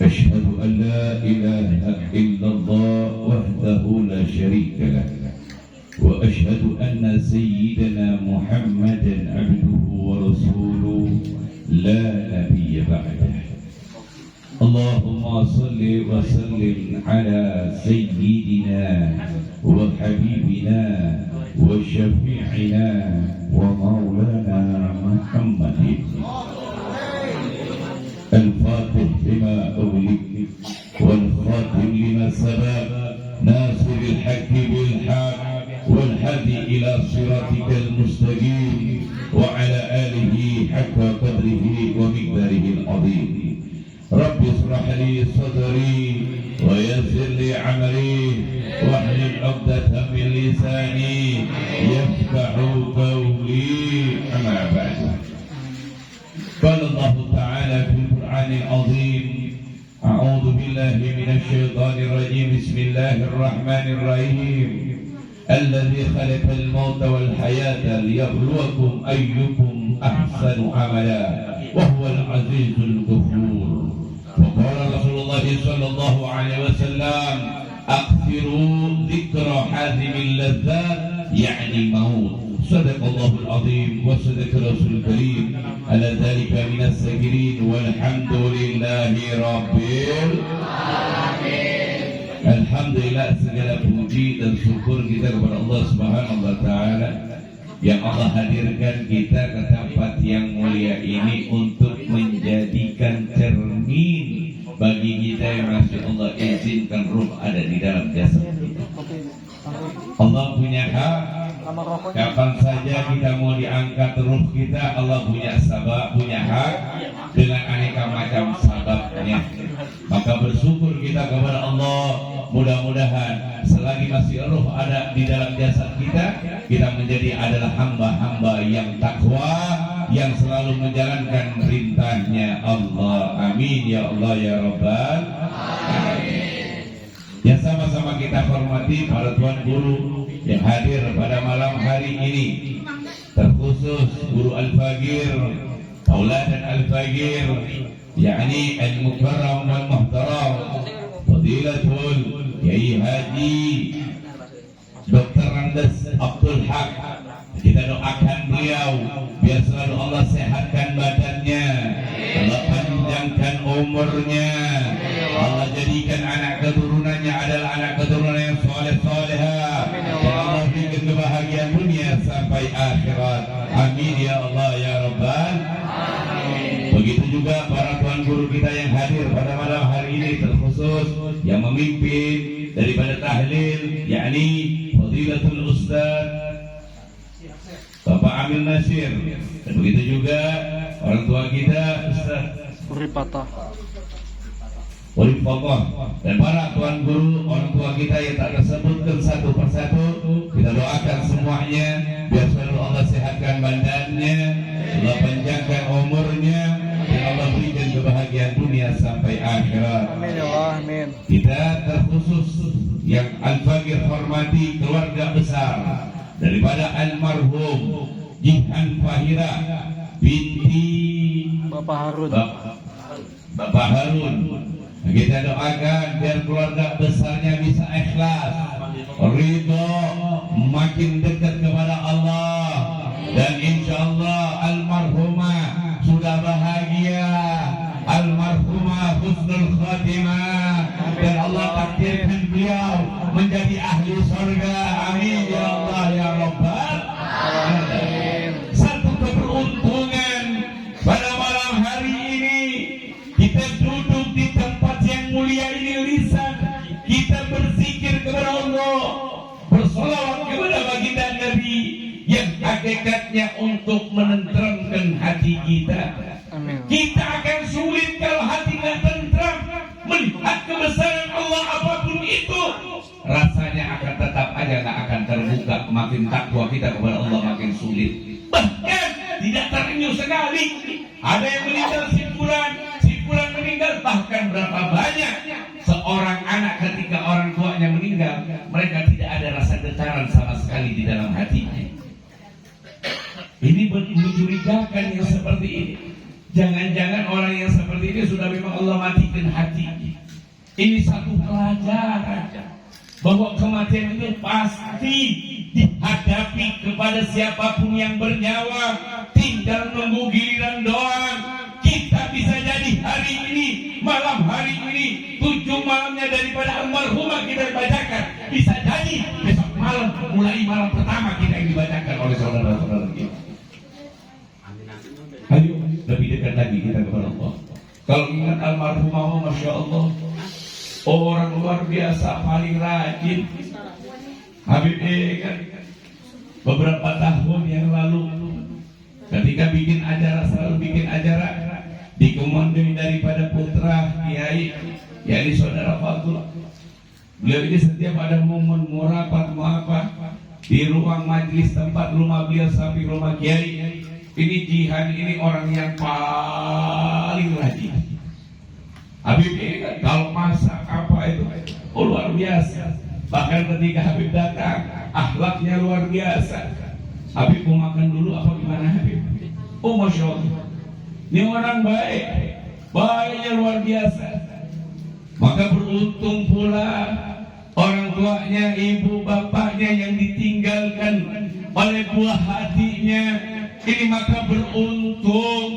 أشهد أن لا إله إلا الله وحده لا شريك له وأشهد أن سيدنا محمدا عبده ورسوله لا نبي بعده. اللهم صل وسلم على سيدنا وحبيبنا وشفيعنا ومولانا محمد الفاتح لما أغلق والخاتم لما سبق ناصر الحق بالحق والهادي إلى صراطك المستقيم وعلى آله حق قدره ومقداره العظيم. رب اشرح لي صدري ويسر لي عمري واحلل عقدة من لساني يفقه قولي. أما بعد، قال الله تعالى في القرآن العظيم: أعوذ بالله من الشيطان الرجيم. بسم الله الرحمن الرحيم. الذي خلق الموت والحياة ليبلوكم أيكم أحسن عملا وهو العزيز الغفور. وقال رسول الله صلى الله عليه وسلم: أكثروا ذكر حازم اللذات يعني الموت. صدق الله العظيم وصدق رسول الكريم على ذلك من الساكرين والحمد لله رب العالمين. Alhamdulillah, segala puji dan syukur kita kepada Allah Subhanahu wa taala yang Allah hadirkan kita ke tempat yang mulia ini untuk menjadikan cermin bagi kita yang masih Allah izinkan ruh ada di dalam jasad kita. Allah punya hak. Kapan saja kita mau diangkat ruh kita, Allah punya sabab, punya hak dengan aneka macam sababnya. Maka bersyukur kita kepada Allah. Mudah-mudahan selagi masih ruh ada di dalam jasad kita, kita menjadi adalah hamba-hamba yang takwa, yang selalu menjalankan perintahnya Allah. Amin ya Allah ya Rabbal Alamin. Yang sama-sama kita hormati para tuan guru yang hadir pada malam hari ini, terkhusus Guru Al-Fagir, Tauladan Al-Fagir, yakni Al-Mukarram wal Muhtaram Fadilatul Kiai Haji Dr. Randes Abdul Haq. Kita doakan beliau biar selalu Allah sehatkan badannya, Allah panjangkan umurnya, Allah jadikan anak keturunannya adalah anak keturunan yang soleh-solehah, dan Allah berikan kebahagiaan dunia sampai akhirat. Amin ya Allah ya Rabbal Alamin. Begitu juga para tuan guru kita yang hadir pada malam hari ini, terkhusus yang memimpin daripada tahlil, yakni Fadilatul Ustaz Bapak Amil Nasir, dan begitu juga orang tua kita Ustaz Urip Fatah, dan para tuan guru, orang tua kita yang tak tersebutkan satu persatu. Kita doakan semuanya biar selalu Allah sehatkan badannya, Allah panjangkan umurnya, dan Allah berikan kebahagiaan dunia sampai akhirat. Amin ya Allah, amin. Kita terkhusus yang Al-Fagir hormati keluarga besar daripada almarhum Jihan Fahira binti Bapak Harun. Bapak Harun. Kita doakan biar keluarga besarnya bisa ikhlas, ridho, makin dekat kepada Allah, dan insya Allah almarhumah sudah bahagia, almarhumah husnul khatimah, dan Allah takdirkan beliau menjadi ahli surga. Amin ya Allah ya Rabbal Alamin. Satu keberuntungan pada malam hari ini kita duduk di tempat yang mulia ini, lisan kita berzikir kepada Allah, bersolawat kepada baginda Nabi yang hakikatnya untuk menenteramkan hati kita. Amin. Kita akan sulit kalau hati tidak tentram melihat kebesaran Allah apapun itu, rasanya akan tetap aja nggak akan terbuka. Makin takwa kita kepada Allah makin sulit, bahkan tidak terenyuh sekali. Ada yang meninggal si fulan meninggal, bahkan berapa banyak seorang anak ketika orang tuanya meninggal, mereka tidak ada rasa getaran sama sekali di dalam hatinya. Ini mencurigakan yang seperti ini. Jangan-jangan orang yang seperti ini sudah memang Allah matikan hati hati. Ini satu pelajaran bahwa kematian itu pasti dihadapi kepada siapapun yang bernyawa. Tinggal nunggu giliran doang. Kita bisa jadi hari ini, malam hari ini, 7 malamnya daripada almarhumah kita bacakan. Bisa jadi besok malam, mulai malam pertama kita yang dibacakan oleh saudara-saudara kita. Ayo lebih dekat lagi kita kepada Allah. Kalau ingat almarhumah, Masya Allah, orang luar biasa paling rajin. Habib kan beberapa tahun yang lalu ketika bikin acara, selalu bikin acara dikomandoi daripada putra Kiai, yakni saudara Fadul. Beliau ini setiap ada momen mau rapat mau apa di ruang majlis tempat rumah beliau sampai rumah Kiai, ini Jihan ini orang yang paling rajin. Habib kan kalau masak apa itu luar biasa. Bahkan ketika Habib datang, akhlaknya luar biasa. Habib mau makan dulu apa gimana Habib? Oh Masya Allah, ini orang baik, baiknya luar biasa. Maka beruntung pula orang tuanya, ibu bapaknya yang ditinggalkan oleh buah hatinya. Ini maka beruntung,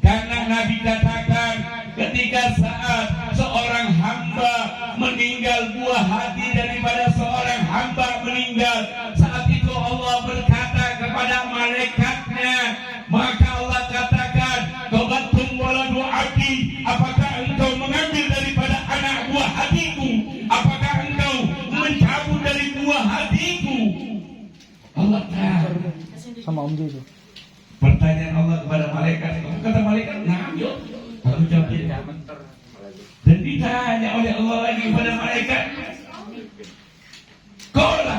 karena Nabi katakan ketika saat seorang hamba meninggal, buah hati daripada seorang hamba meninggal, saat itu Allah berkata kepada malaikatnya, maka Allah katakan, "Qabattum waladu abdi, apakah engkau mengambil daripada anak buah hatiku? Apakah engkau mencabut dari buah hatiku?" Allah tahu. Sama Om Jojo. Pertanyaan Allah kepada malaikat, kata malaikat, ngambil. Lalu jawab dia. Dan ditanya oleh Allah lagi kepada malaikat, "Qala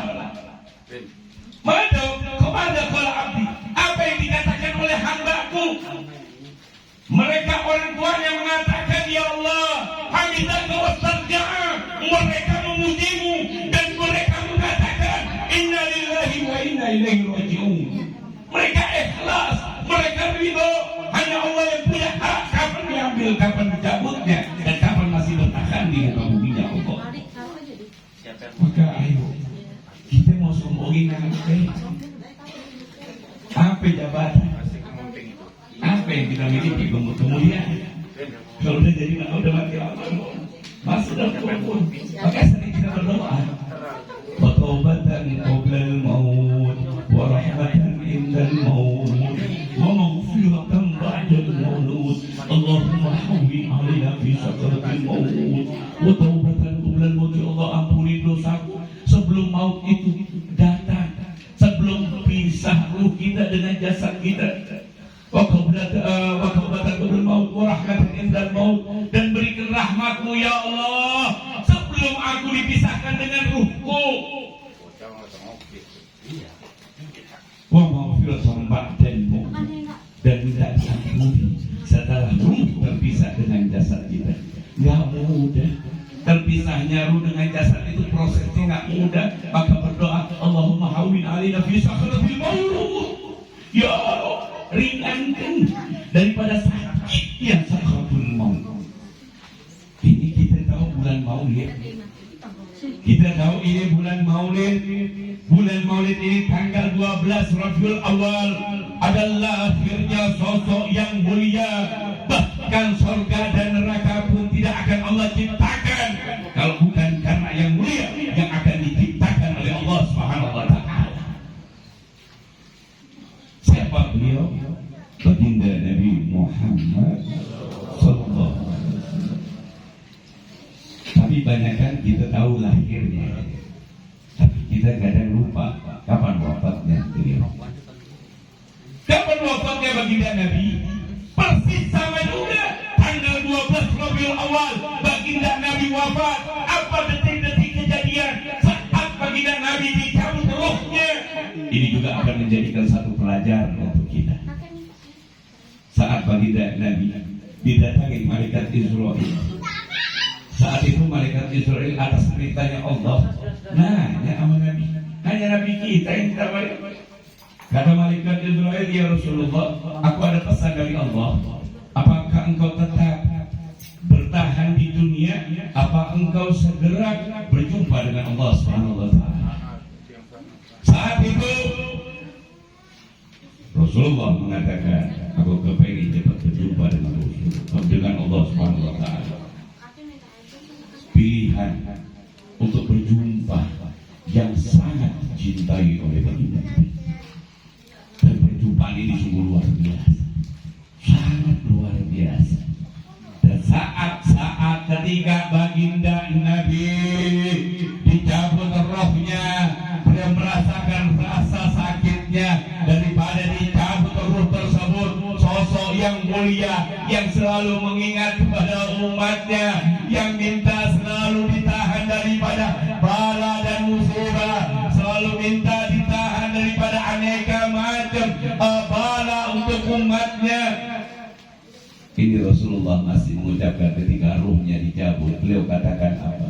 Mada qala abdi?" Apa yang dikatakan oleh hambaku? Mereka orang tuanya mengatakan, "Ya Allah, hamidaka wa sarja'a." Mereka memujimu dan mereka mengatakan, "Inna lillahi wa inna ilaihi raji'un." Mereka ikhlas, mereka ridho. Hanya Allah yang punya hak kapan diambil, kapan dicabutnya, dan kapan masih bertahan di rububiyyah Allah. Maka ayo kita mau sombongin apa jabatan, apa yang kita miliki, kemudian kalau udah jadi udah mati lama, masuk dalam kubur. Maka sering kita berdoa, wa taubatan qoblal maut, wa rahmatan indal maut, wa maghfiratan ba'dal maut. Allahumma hawwin 'alaina fi sakratil maut, wa taubatan qoblal maut. Ya Allah, ampuni dosaku sebelum maut itu datang, sebelum pisah ruh kita dengan jasad kita. Wa taubatan qoblal maut, wa rahmatan indal maut. Dan berikan rahmat-Mu ya Allah sebelum aku dipisahkan dengan ruhku. Wa maghfiratan ba'dal maut. Dan tidak diampuni setelah ruh terpisah dengan jasad kita. Gak mudah. Terpisahnya ruh dengan jasad itu prosesnya gak mudah. Maka berdoa, Allahumma hawwin 'alaina fi sakratil maut. Ya Allah, ringankan daripada sakitnya sakratul maut. Ini kita tahu bulan Maulid. Kita tahu ini bulan Maulid. Bulan Maulid ini tanggal 12 Rabiul Awal adalah akhirnya sosok yang mulia. Bahkan surga dan neraka pun tidak akan Allah ciptakan kalau bukan karena yang mulia yang akan diciptakan oleh Allah Subhanahu wa taala. Siapa beliau? Baginda Nabi Muhammad sallallahu alaihi wasallam. Tapi banyak kan kita tahu lahirnya, tapi kita kadang lupa kapan wafatnya beliau. Kapan wafatnya baginda Nabi? Persis sama juga tanggal 12 Rabiul Awal baginda Nabi wafat. Apa detik-detik kejadian saat baginda Nabi dicabut ruhnya? Ini juga akan menjadikan satu pelajaran untuk kita. Saat baginda Nabi didatangi malaikat Israel, saat itu malaikat Israel atas perintahnya Allah nanya sama Nabi, hanya Nabi kita yang kita balik. Kata malaikat Israel, "Ya Rasulullah, aku ada pesan dari Allah. Apakah engkau tetap bertahan di dunia engkau segera berjumpa dengan Allah Subhanahu wa taala. Saat itu Rasulullah mengatakan, aku kepingin cepat berjumpa dengan Allah Subhanahu wa taala. Pilihan untuk berjumpa yang sangat dicintai oleh baginda. Dan perjumpaan ini sungguh luar biasa, sangat luar biasa. Dan saat-saat ketika baginda Nabi dicabut rohnya, beliau merasakan rasa sakitnya daripada dicabut roh tersebut. Sosok yang mulia yang selalu mengingat kepada umatnya, yang minta selalu ditahan daripada bala dan musibah, selalu minta ditahan daripada aneka macam bala untuk umatnya. Ini Rasulullah masih mengucapkan ketika ruhnya dicabut, beliau katakan apa?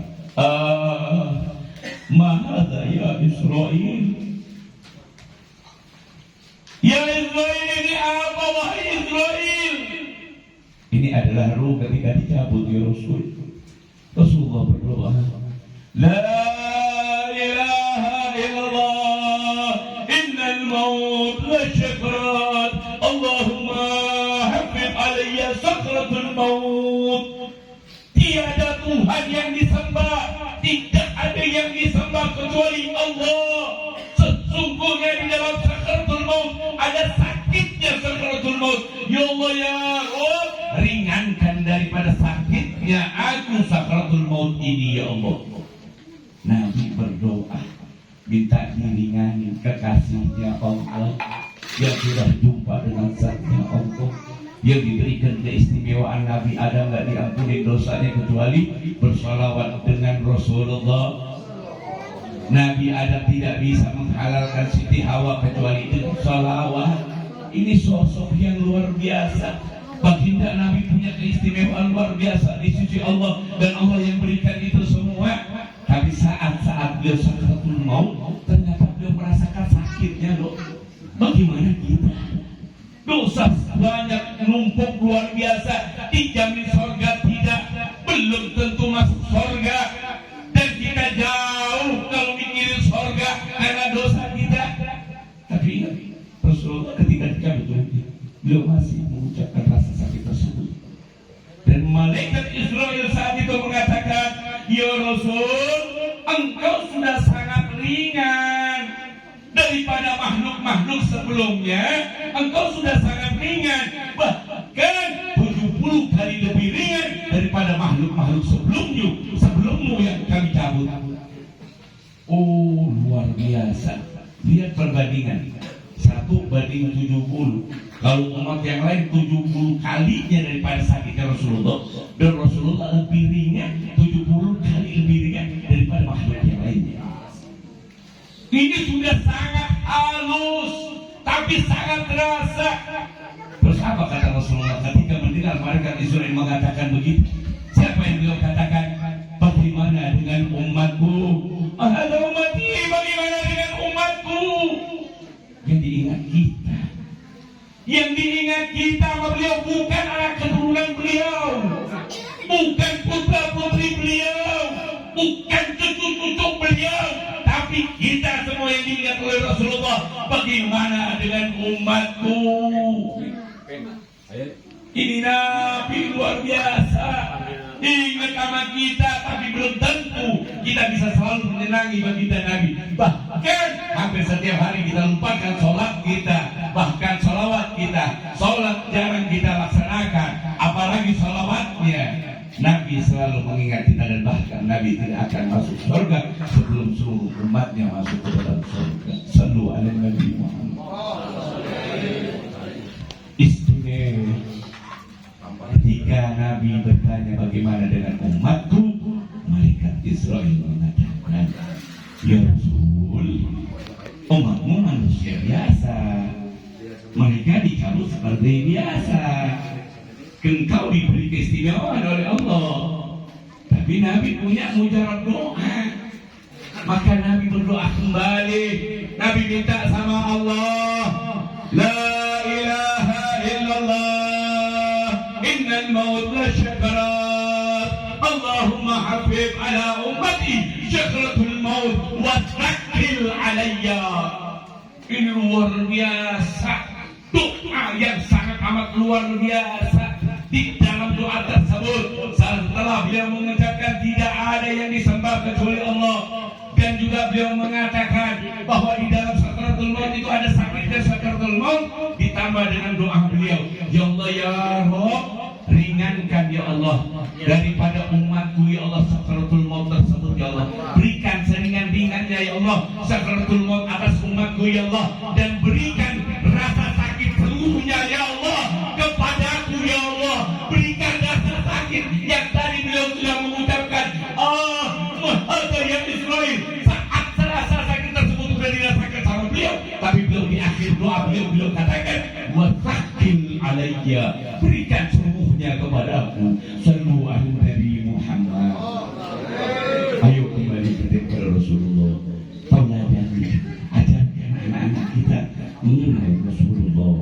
Mahadha ya Israel. Ya Israel, ini apa wahai Israel? Ini adalah ruh ketika dicabut ya Rasul. Rasulullah berdoa, La ilaha illallah, innal maut la syakrat, Allahumma hafid alaiya sakratul maut. Tiada Tuhan yang disembah, tidak ada yang disembah kecuali Allah. Sesungguhnya di dalam sakratul maut ada sakitnya sakratul maut. Ya Allah ya Rabb, ringankan daripada sakitnya aku sakratul maut ini ya Allah. Nabi berdoa minta diringani kekasihnya Allah yang sudah jumpa dengan zatnya Allah, yang diberikan keistimewaan Nabi Adam tidak diampuni dosanya kecuali bersalawat dengan Rasulullah. Nabi Adam tidak bisa menghalalkan Siti Hawa kecuali itu salawat. Ini sosok yang luar biasa. Baginda Nabi punya keistimewaan luar biasa di sisi Allah, dan Allah yang berikan itu semua. Tapi saat-saat beliau sakratul maut, ternyata beliau merasakan sakitnya loh. Bagaimana kita? Dosa banyak numpuk luar biasa, dijamin surga tidak, belum tentu masuk surga. Dan kita jauh kalau mikirin surga karena dosa kita. Tapi ingat, Rasulullah ketika dicabut beliau masih mengucapkan rasa sakit tersebut. Dan malaikat Israel saat itu mengatakan, ya Rasul, engkau sudah sangat ringan daripada makhluk-makhluk sebelumnya. Engkau sudah sangat ringan, bahkan 70 kali lebih ringan daripada makhluk-makhluk sebelummu yang kami cabut. Oh, luar biasa. Lihat perbandingan 1 banding 70. Kalau umat yang lain 70 kalinya daripada sakitnya Rasulullah, dan Rasulullah lebih ringan 70 kali lebih ringan daripada makhluk yang lainnya. Ini sudah sangat halus, tapi sangat terasa. Terus apa kata Rasulullah ketika mendengar malaikat Israel mengatakan begitu? Siapa yang beliau katakan? Bagaimana dengan umatku? Ada umatku, bagaimana dengan umatku? Yang diingat kita. Yang diingat kita sama beliau bukan anak keturunan beliau, bukan putra putri beliau, bukan cucu-cucu beliau, tapi kita semua yang diingat oleh Rasulullah. Bagaimana dengan umatku? Ini Nabi luar biasa. Ingat sama kita, tapi belum tentu kita bisa selalu menyenangi baginda Nabi. Bahkan hampir setiap hari kita lupakan sholat kita, bahkan sholawat kita. Sholat jarang kita laksanakan, apalagi sholawatnya. Nabi selalu mengingat kita, dan bahkan Nabi tidak akan masuk surga sebelum seluruh umatnya masuk ke dalam surga. Sallu ala Nabi Muhammad. Istimewa ketika Nabi bertanya bagaimana dengan umatku, malaikat Israel mengatakan, ya Rasul, umatmu manusia biasa, mereka dicabut seperti biasa. Engkau diberi keistimewaan oleh Allah, tapi Nabi punya mujarab doa. Maka Nabi berdoa kembali. Nabi minta sama Allah, La ilaha illallah, innal maut la syakarat, Allahumma Allahumma hafid ala ummati syakratul maut wa takkil alayya. Ini luar biasa, doa yang sangat amat luar biasa. Di dalam doa tersebut, setelah beliau mengucapkan tidak ada yang disembah kecuali Allah, dan juga beliau mengatakan bahwa di dalam sakaratul maut itu ada sakitnya sakaratul maut, ditambah dengan doa beliau, ya Allah ya Rabb, ringankan ya Allah daripada umatku ya Allah sakaratul maut tersebut ya Allah, berikan seringan-ringannya ya Allah sakaratul maut atas umatku ya Allah, dan berikan rasa sakit seluruhnya ya Allah kepadaku ya Allah, berikan rasa sakit yang tadi beliau sudah mengucapkan mahata ya Israel, saat rasa sakit tersebut sudah dirasakan sama beliau, tapi beliau di akhir doa beliau katakan wasakil alayya, berikan seluruhnya kepadaku. Sallu ala Nabi Muhammad. Ayo kembali kepada Rasulullah, tauladani, ajarkan anak-anak kita mengenai Rasulullah,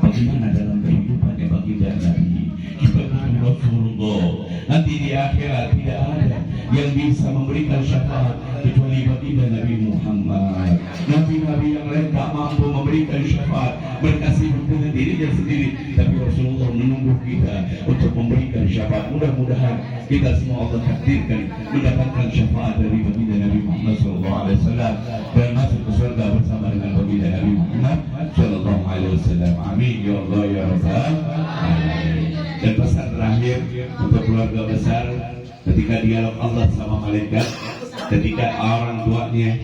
bagaimana dalam kehidupannya baginda Nabi. Kita butuh Rasulullah. Nanti di akhirat tidak ada yang bisa memberikan syafaat kecuali baginda Nabi Muhammad. Nabi-nabi yang lain tak mampu memberikan syafaat, berkasih dengan dirinya sendiri, tapi Rasulullah menunggu kita untuk memberikan syafaat. Mudah-mudahan kita semua Allah takdirkan mendapatkan syafaat dari baginda Nabi Muhammad SAW dan masuk ke surga bersama dengan baginda Nabi Muhammad SAW. Amin ya Allah ya Rabbal alamin. Dan pesan terakhir untuk keluarga besar, ketika dialog Allah sama malaikat, ketika orang tuanya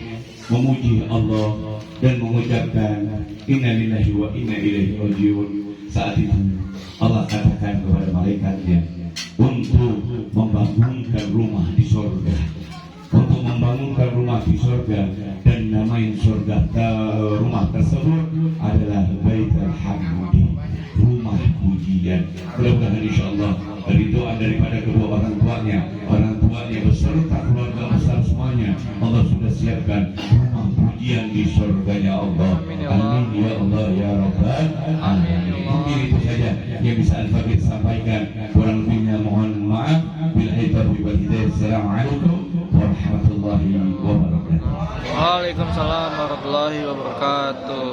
memuji Allah dan mengucapkan inna lillahi wa inna ilaihi rajiun, saat itu Allah katakan kepada malaikatnya untuk membangunkan rumah di surga, untuk membangunkan rumah di surga, dan namain surga rumah tersebut adalah Baitul Hamdi, rumah pujian. Mudah-mudahan insyaallah dari doa daripada kedua orang tuanya beserta keluarga besar semuanya, Allah sudah siapkan rumah pujian di surganya Allah. Amin ya Allah ya Rabbal alamin. Mungkin itu saja yang bisa Al-Fakir sampaikan, kurang lebihnya mohon maaf. Billahi taufiq wal hidayah. Assalamualaikum warahmatullahi wabarakatuh. Waalaikumsalam warahmatullahi wabarakatuh.